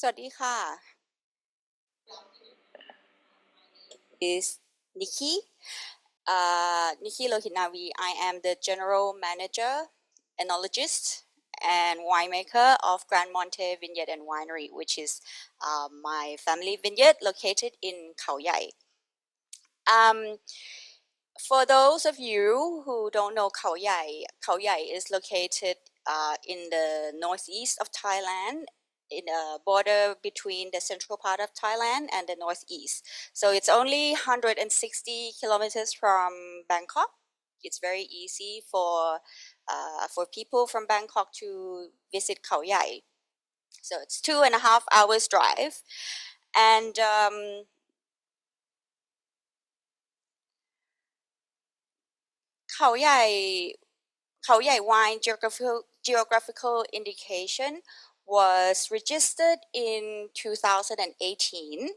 สวัสดีค่ะ is Nikki. Nikki Lohitnavy. I am the General Manager, Enologist, and Winemaker of GranMonte Vineyard and Winery, which is my family vineyard located in Khao Yai. For those of you who don't know Khao Yai is located in the northeast of Thailand, in a border between the central part of Thailand and the northeast. So it's only 160 kilometers from Bangkok. It's very easy for people from Bangkok to visit Khao Yai. So it's 2.5 hours drive, and Khao Yai Wine geographical indication was registered in 2018.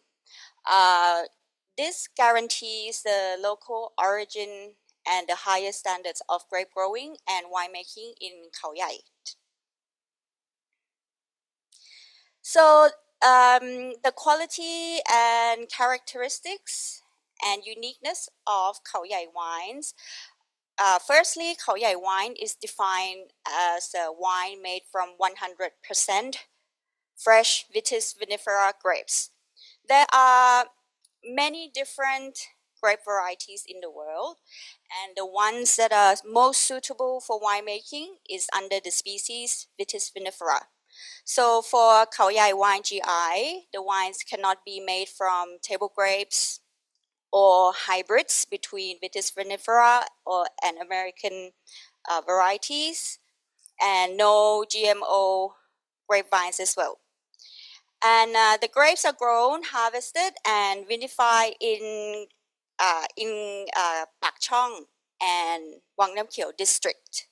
This guarantees the local origin and the highest standards of grape growing and winemaking in Khao Yai. So the quality and characteristics and uniqueness of Khao Yai wines. Firstly, Khao Yai wine is defined as a wine made from 100% fresh Vitis vinifera grapes. There are many different grape varieties in the world, and the ones that are most suitable for winemaking is under the species Vitis vinifera. So for Khao Yai Wine GI, the wines cannot be made from table grapes or hybrids between Vitis vinifera and American varieties, and no GMO grapevines as well. And the grapes are grown, harvested, and vinified in Pak Chong and Wang Nam Kieu district,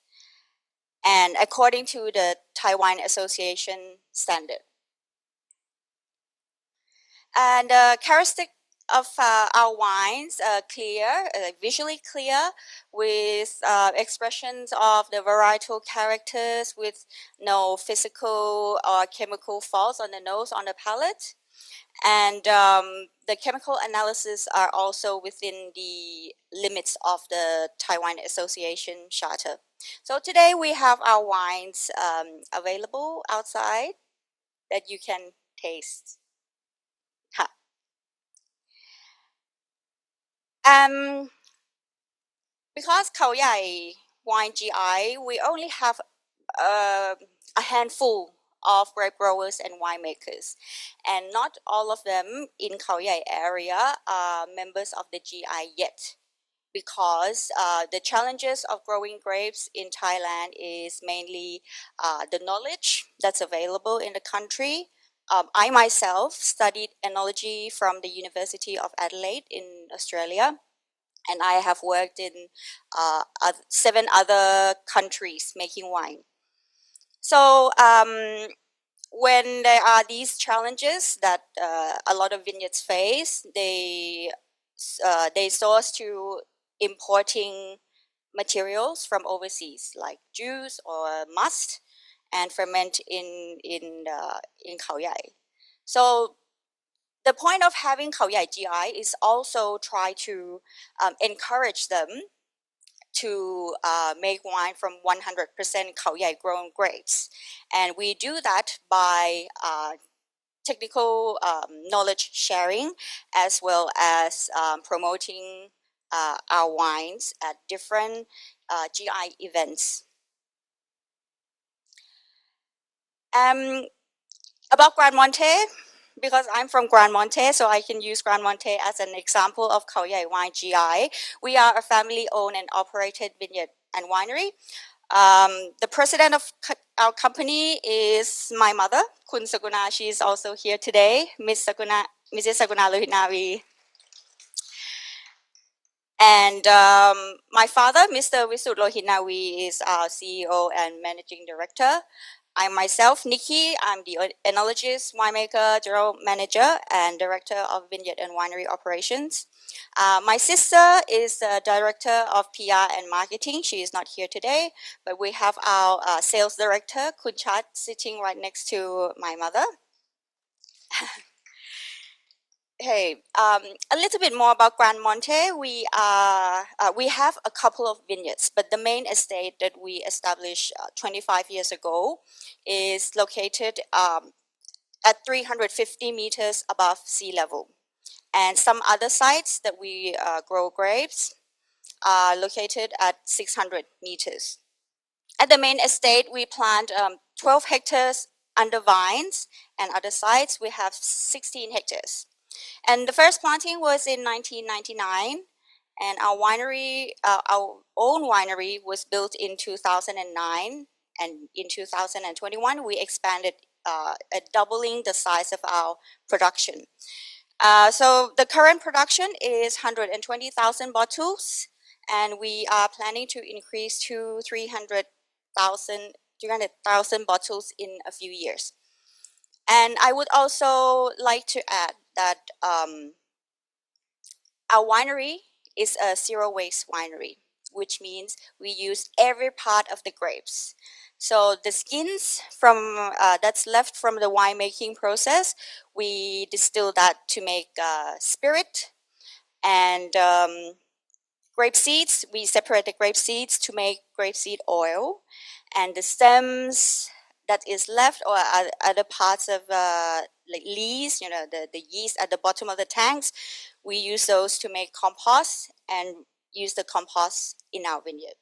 and according to the Thai Wine Association standard. And characteristic of our wines clear, visually clear, with expressions of the varietal characters, with no physical or chemical faults on the nose, on the palate. And the chemical analysis are also within the limits of the Taiwan Association Charter. So today we have our wines available outside that you can taste. Because Khao Yai Wine GI, we only have a handful of grape growers and winemakers, and not all of them in Khao Yai area are members of the GI yet, because the challenges of growing grapes in Thailand is mainly the knowledge that's available in the country. I myself studied enology from the University of Adelaide in Australia, and I have worked in 7 other countries making wine. So when there are these challenges that a lot of vineyards face, they source to importing materials from overseas, like juice or must, and ferment in Khao Yai. So the point of having Khao Yai GI is also try to encourage them to make wine from 100% Khao Yai grown grapes. And we do that by technical knowledge sharing, as well as promoting our wines at different GI events. About GranMonte, because I'm from GranMonte, so I can use GranMonte as an example of Khao Yai Wine GI. We are a family-owned and operated vineyard and winery. The president of our company is my mother, Kun Saguna. She is also here today, Mrs. Saguna Lohitnavy. And my father, Mr. Visootha Lohitnavy, is our CEO and managing director. I myself, Nikki, I'm the enologist, winemaker, general manager, and director of vineyard and winery operations. My sister is the director of PR and marketing. She is not here today, but we have our sales director, Kun Chat, sitting right next to my mother. Hey, a little bit more about GranMonte. We have a couple of vineyards, but the main estate that we established 25 years ago is located at 350 meters above sea level. And some other sites that we grow grapes are located at 600 meters. At the main estate, we plant 12 hectares under vines, and other sites we have 16 hectares. And the first planting was in 1999, and our own winery was built in 2009, and in 2021 we expanded, doubling the size of our production. So the current production is 120,000 bottles, and we are planning to increase to 300,000 bottles in a few years. And I would also like to add that our winery is a zero waste winery, which means we use every part of the grapes. So the skins from that's left from the winemaking process, we distill that to make spirit, and grape seeds, we separate the grape seeds to make grapeseed oil, and the stems that is left, or other parts of like leaves, the yeast at the bottom of the tanks, we use those to make compost and use the compost in our vineyard.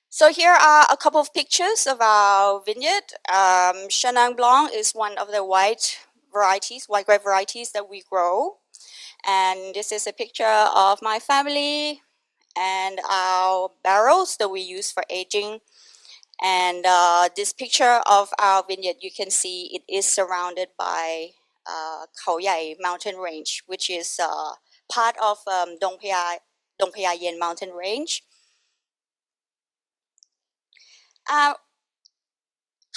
So here are a couple of pictures of our vineyard. Chenin Blanc is one of the white grape varieties that we grow. And this is a picture of my family and our barrels that we use for aging. And this picture of our vineyard, you can see it is surrounded by Khao Yai mountain range, which is part of Dong Phaya Yen mountain range. Khao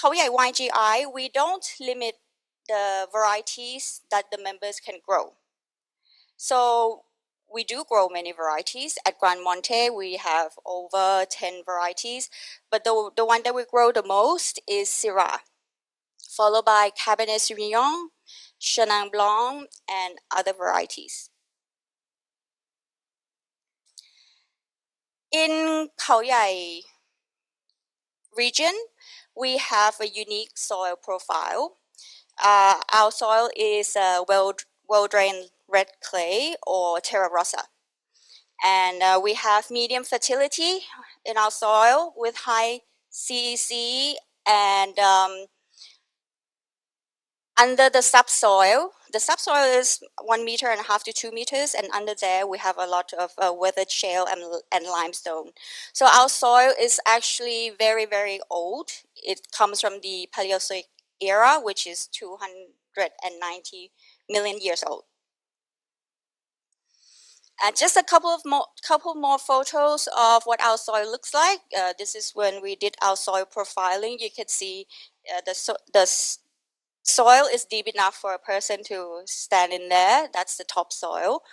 Yai Wine GI, we don't limit the varieties that the members can grow. So we do grow many varieties. At GranMonte, we have over 10 varieties, but the one that we grow the most is Syrah, followed by Cabernet Sauvignon, Chenin Blanc, and other varieties. In Khao Yai region, we have a unique soil profile. Our soil is well-drained red clay or terra rossa. And we have medium fertility in our soil with high CEC, and under the subsoil is 1.5 to 2 meters, and under there we have a lot of weathered shale and limestone. So our soil is actually very, very old. It comes from the Paleozoic era, which is 290 million years old. Just a couple more photos of what our soil looks like. This is when we did our soil profiling. You can see the soil is deep enough for a person to stand in there. That's the topsoil.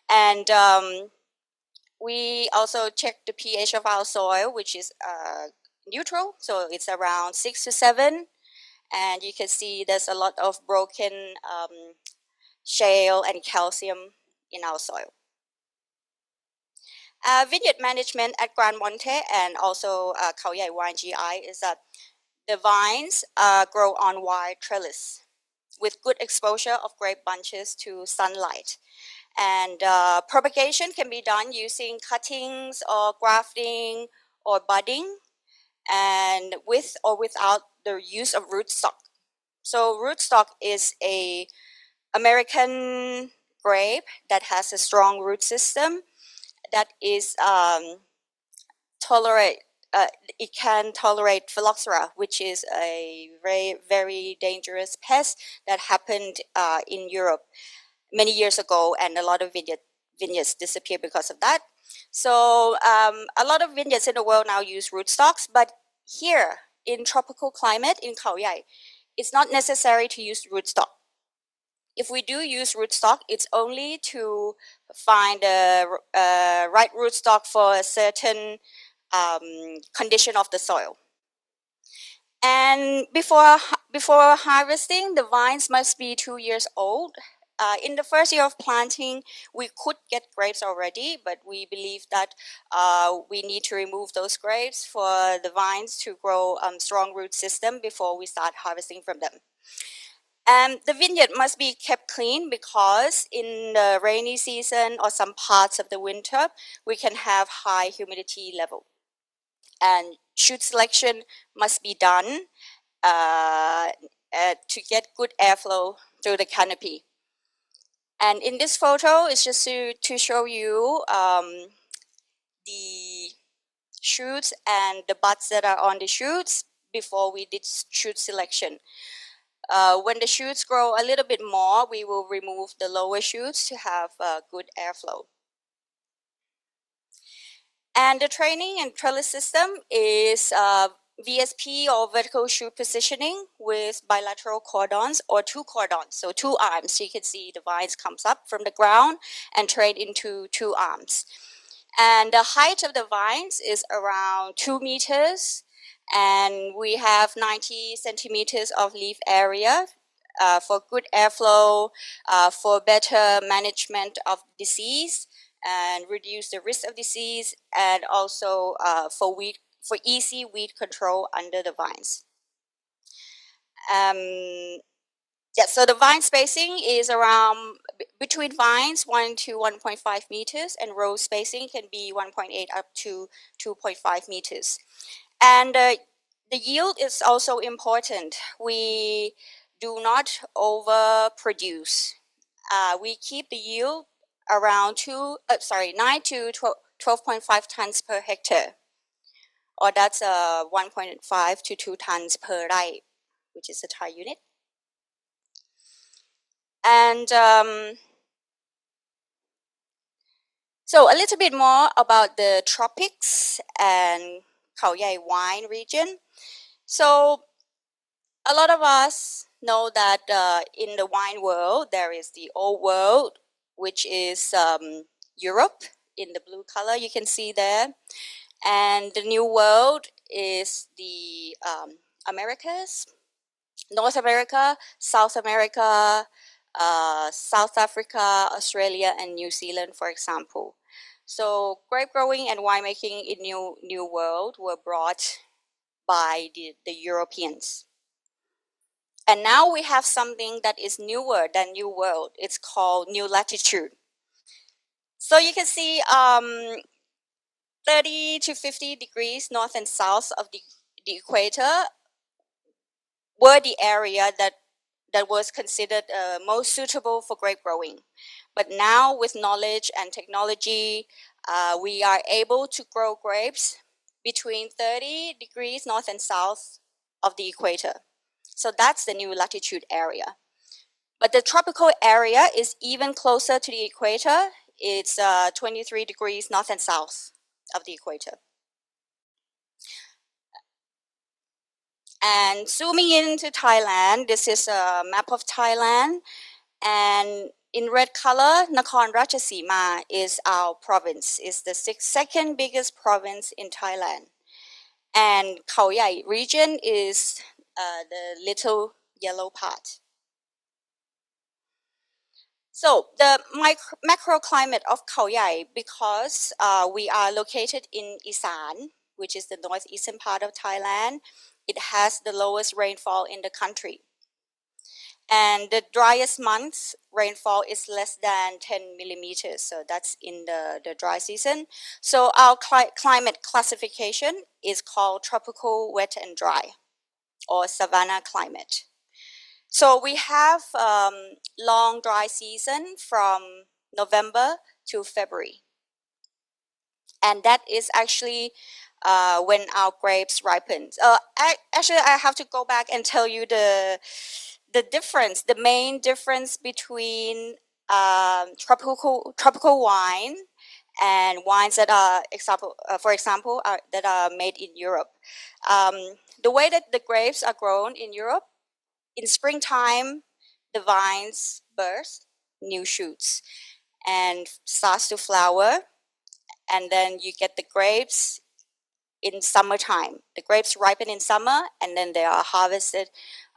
And we also checked the pH of our soil, which is neutral. So it's around 6 to 7. And you can see there's a lot of broken shale and calcium in our soil. Vineyard management at GranMonte and also Khao Yai Wine GI is that the vines grow on wide trellis with good exposure of grape bunches to sunlight. And propagation can be done using cuttings or grafting or budding, and with or without the use of rootstock. So rootstock is a American grape that has a strong root system that is tolerate. It can tolerate phylloxera, which is a very, very dangerous pest that happened in Europe many years ago, and a lot of vineyards disappeared because of that. So a lot of vineyards in the world now use rootstocks, but here in tropical climate in Khao Yai, it's not necessary to use rootstock. If we do use rootstock, it's only to find the right rootstock for a certain condition of the soil. And before harvesting, the vines must be 2 years old. In the first year of planting, we could get grapes already, but we believe that we need to remove those grapes for the vines to grow strong root system before we start harvesting from them. And the vineyard must be kept clean because in the rainy season or some parts of the winter, we can have high humidity level. And shoot selection must be done to get good airflow through the canopy. And in this photo, it's just to show you the shoots and the buds that are on the shoots before we did shoot selection. When the shoots grow a little bit more, we will remove the lower shoots to have good airflow. And the training and trellis system is VSP or vertical shoot positioning with bilateral cordons or two cordons, so two arms. So you can see the vines comes up from the ground and train into two arms. And the height of the vines is around 2 meters, and we have 90 centimeters of leaf area for good airflow, for better management of disease and reduce the risk of disease, and also for easy weed control under the vines. So the vine spacing is around between vines 1 to 1.5 meters, and row spacing can be 1.8 up to 2.5 meters. And the yield is also important. We do not overproduce. We keep the yield around 9 to 12.5 tons per hectare, or that's 1.5 to 2 tons per rai, which is a Thai unit. And so a little bit more about the tropics and Khao Yai wine region. So a lot of us know that in the wine world, there is the old world, which is Europe in the blue color you can see there. And the new world is the Americas, North America, South America, South Africa, Australia, and New Zealand, for example. So grape growing and winemaking in New World were brought by the Europeans. And now we have something that is newer than New World. It's called New Latitude. So you can see 30 to 50 degrees north and south of the equator were the area that was considered most suitable for grape growing. But now with knowledge and technology, we are able to grow grapes between 30 degrees north and south of the equator. So that's the new latitude area. But the tropical area is even closer to the equator. It's 23 degrees north and south of the equator. And zooming into Thailand, this is a map of Thailand. And in red color, Nakhon Ratchasima is our province. It's the second biggest province in Thailand. And Khao Yai region is the little yellow part. So the macroclimate of Khao Yai, because we are located in Isan, which is the northeastern part of Thailand, it has the lowest rainfall in the country. And the driest months, rainfall is less than 10 millimeters. So that's in the dry season. So our climate classification is called tropical wet and dry, or savanna climate. So we have long dry season from November to February. And that is actually when our grapes ripen. Actually, I have to go back and tell you the difference, the main difference between tropical wine and wines that are, for example, that are made in Europe. The way that the grapes are grown in Europe, in springtime, the vines burst new shoots and starts to flower, and then you get the grapes in summertime. The grapes ripen in summer, and then they are harvested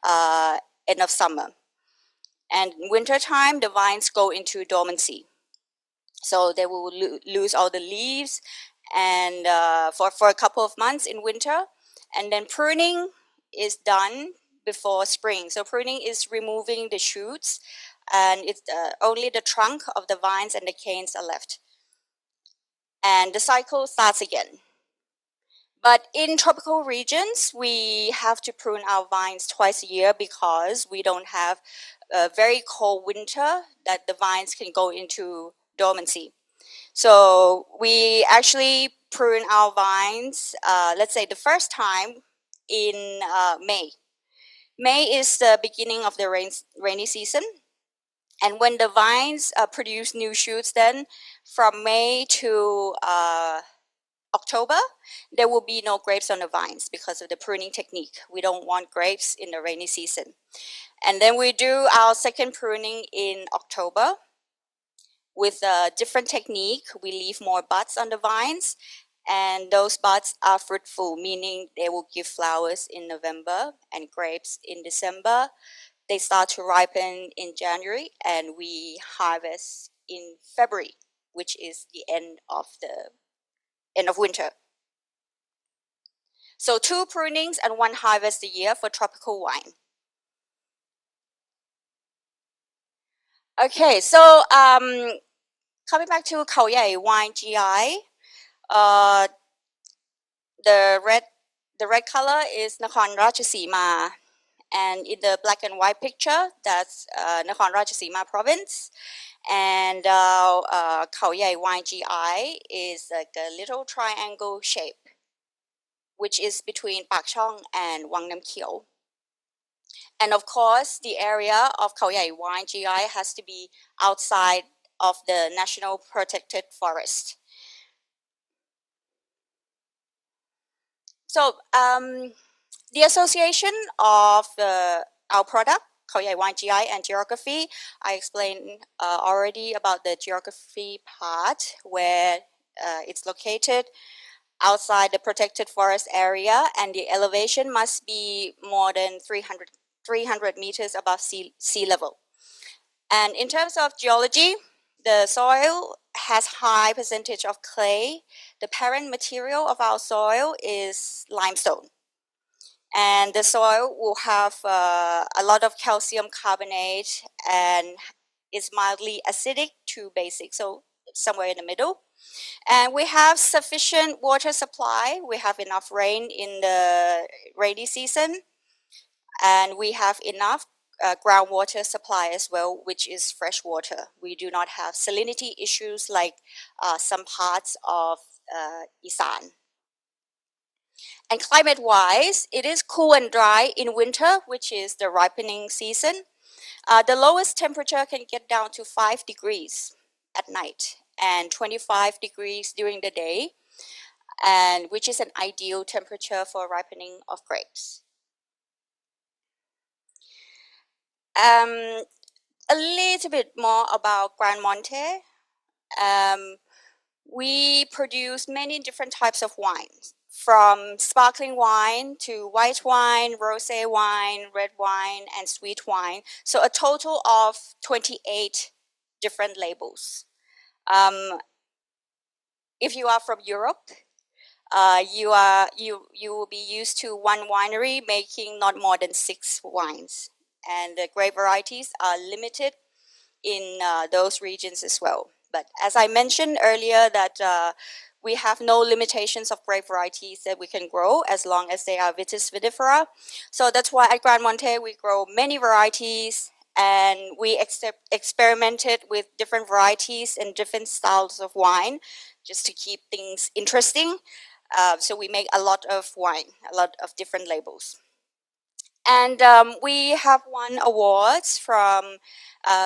end of summer. And in winter time, the vines go into dormancy. So they will lose all the leaves and for a couple of months in winter. And then pruning is done before spring. So pruning is removing the shoots, and it's only the trunk of the vines and the canes are left. And the cycle starts again. But in tropical regions, we have to prune our vines twice a year because we don't have a very cold winter that the vines can go into dormancy. So we actually prune our vines, let's say the first time in May. May is the beginning of the rainy season. And when the vines produce new shoots, then from May to October, there will be no grapes on the vines because of the pruning technique. We don't want grapes in the rainy season. And then we do our second pruning in October. With a different technique, we leave more buds on the vines, and those buds are fruitful, meaning they will give flowers in November and grapes in December. They start to ripen in January, and we harvest in February, which is the end of winter. So 2 prunings and 1 harvest a year for tropical wine. Okay, so coming back to Khao Yai Wine GI, the red color is Nakhon Ratchasima, and in the black and white picture, that's Nakhon Ratchasima province. And Khao Yai Wine GI is like a little triangle shape, which is between Pak Chong and Wang Nam Kieu. And of course, the area of Khao Yai Wine GI has to be outside of the National Protected Forest. So the association of our product, Khao Yai Wine GI, and geography, I explained already about the geography part, where it's located outside the protected forest area, and the elevation must be more than 300 meters above sea level. And in terms of geology, the soil has high percentage of clay. The parent material of our soil is limestone. And the soil will have a lot of calcium carbonate, and is mildly acidic to basic, so somewhere in the middle. And we have sufficient water supply. We have enough rain in the rainy season, and we have enough groundwater supply as well, which is fresh water. We do not have salinity issues like some parts of Isan. And climate-wise, it is cool and dry in winter, which is the ripening season. The lowest temperature can get down to 5 degrees at night and 25 degrees during the day, and which is an ideal temperature for ripening of grapes. A little bit more about GranMonte. We produce many different types of wines, from sparkling wine to white wine, rosé wine, red wine, and sweet wine. So a total of 28 different labels. If you are from Europe, you will be used to one winery making not more than 6 wines, and the grape varieties are limited in those regions as well. But as I mentioned earlier, that we have no limitations of grape varieties that we can grow as long as they are Vitis vinifera. So that's why at GranMonte we grow many varieties, and we experimented with different varieties and different styles of wine just to keep things interesting. So we make a lot of wine, a lot of different labels. And we have won awards from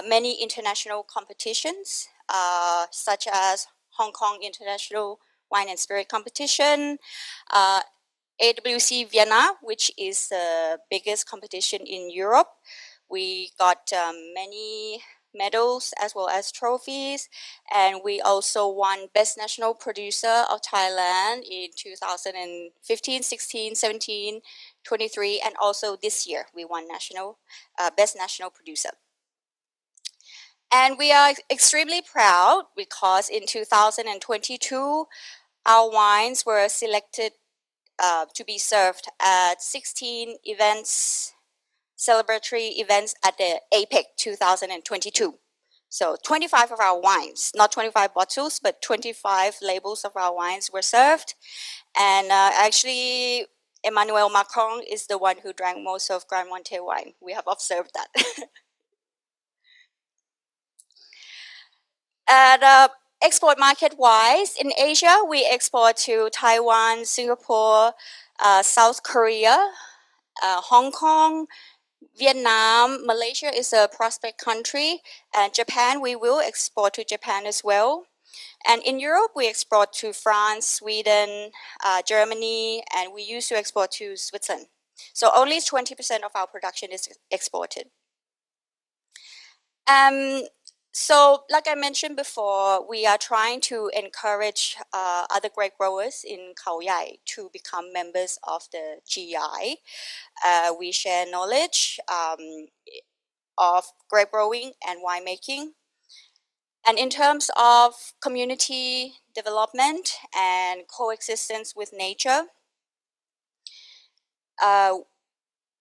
many international competitions, such as Hong Kong International Wine and Spirit Competition, AWC Vienna, which is the biggest competition in Europe. We got many medals as well as trophies. And we also won Best National Producer of Thailand in 2015, 16, 17, 23, and also this year we won Best National Producer. And we are extremely proud because in 2022, our wines were selected to be served at 16 celebratory events at the APEC 2022. So 25 of our wines, not 25 bottles, but 25 labels of our wines were served. And actually, Emmanuel Macron is the one who drank most of GranMonte wine. We have observed that. And export market-wise, in Asia, we export to Taiwan, Singapore, South Korea, Hong Kong, Vietnam. Malaysia is a prospect country, and Japan, we will export to Japan as well. And in Europe, we export to France, Sweden, Germany, and we used to export to Switzerland. So only 20% of our production is exported. So like I mentioned before, we are trying to encourage other grape growers in Khao Yai to become members of the GI. We share knowledge of grape growing and winemaking. And in terms of community development and coexistence with nature,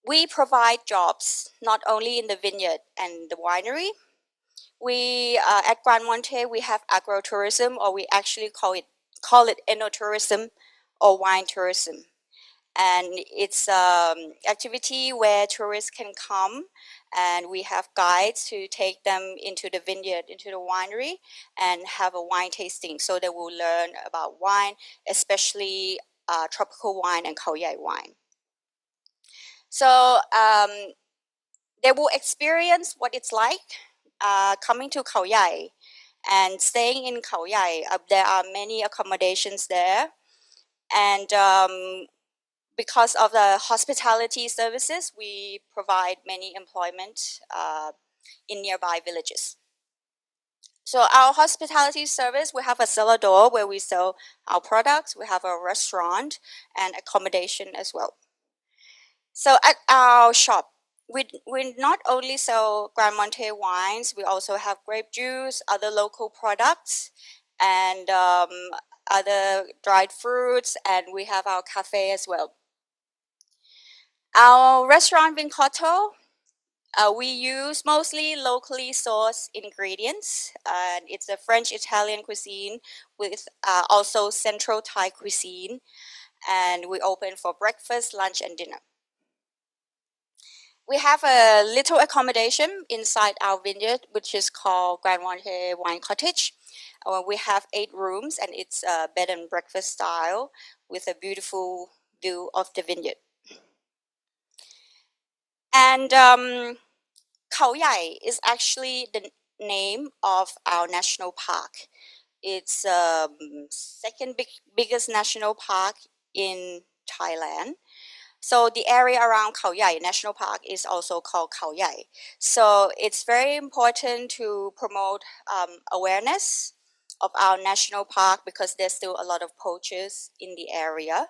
we provide jobs not only in the vineyard and the winery. We at GranMonte, we have agrotourism, or we actually call it enotourism or wine tourism. And it's activity where tourists can come, and we have guides to take them into the vineyard, into the winery, and have a wine tasting, so they will learn about wine, especially tropical wine and Khao Yai wine. So they will experience what it's like coming to Khao Yai and staying in Khao Yai. There are many accommodations there, and because of the hospitality services, we provide many employment in nearby villages. So our hospitality service, we have a cellar door where we sell our products. We have a restaurant and accommodation as well. So at our shop, we not only sell GranMonte wines, we also have grape juice, other local products, and other dried fruits, and we have our cafe as well. Our restaurant Vincoto, we use mostly locally sourced ingredients, and it's a French-Italian cuisine with also Central Thai cuisine, and we open for breakfast, lunch, and dinner. We have a little accommodation inside our vineyard, which is called GranMonte Wine Cottage. We have 8 rooms, and it's a bed and breakfast style with a beautiful view of the vineyard. And Khao Yai is actually the name of our national park. It's second biggest national park in Thailand. So the area around Khao Yai National Park is also called Khao Yai. So it's very important to promote awareness of our national park, because there's still a lot of poachers in the area.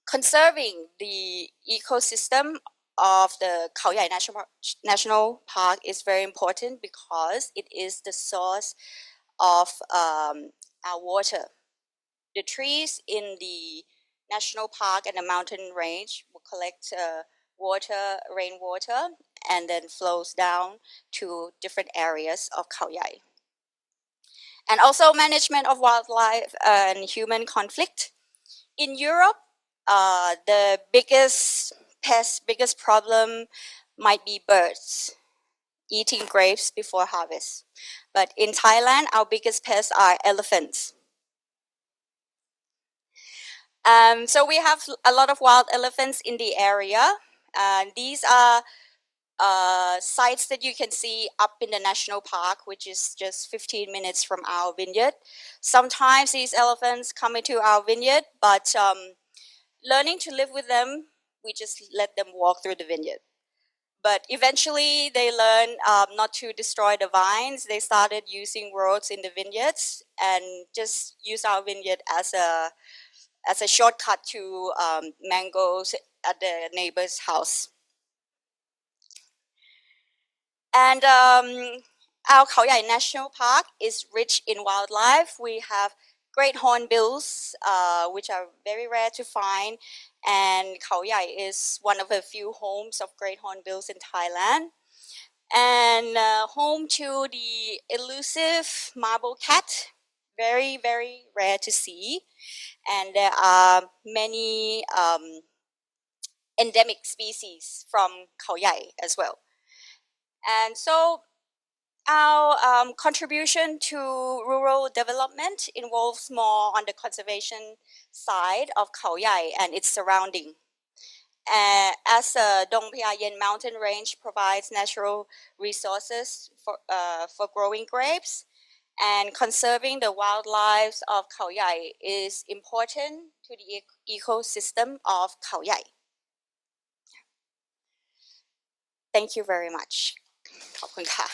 Conserving the ecosystem of the Khao Yai National Park is very important, because it is the source of our water. The trees in the national park and the mountain range will collect rainwater, and then flows down to different areas of Khao Yai. And also management of wildlife and human conflict. In Europe, the biggest problem might be birds eating grapes before harvest. But in Thailand, our biggest pests are elephants. So we have a lot of wild elephants in the area. These are sites that you can see up in the national park, which is just 15 minutes from our vineyard. Sometimes these elephants come into our vineyard, but learning to live with them, we just let them walk through the vineyard. But eventually they learned not to destroy the vines. They started using roads in the vineyards and just use our vineyard as a shortcut to mangoes at the neighbor's house. And our Khao Yai National Park is rich in wildlife. We have great hornbills, which are very rare to find. And Khao Yai is one of the few homes of great hornbills in Thailand. And home to the elusive marble cat, very, very rare to see. And there are many endemic species from Khao Yai as well. And so our contribution to rural development involves more on the conservation side of Khao Yai and its surrounding. As the Dong Phaya Yen mountain range provides natural resources for growing grapes, and conserving the wildlife of Khao Yai is important to the ecosystem of Khao Yai. Thank you very much. ขอบคุณค่ะ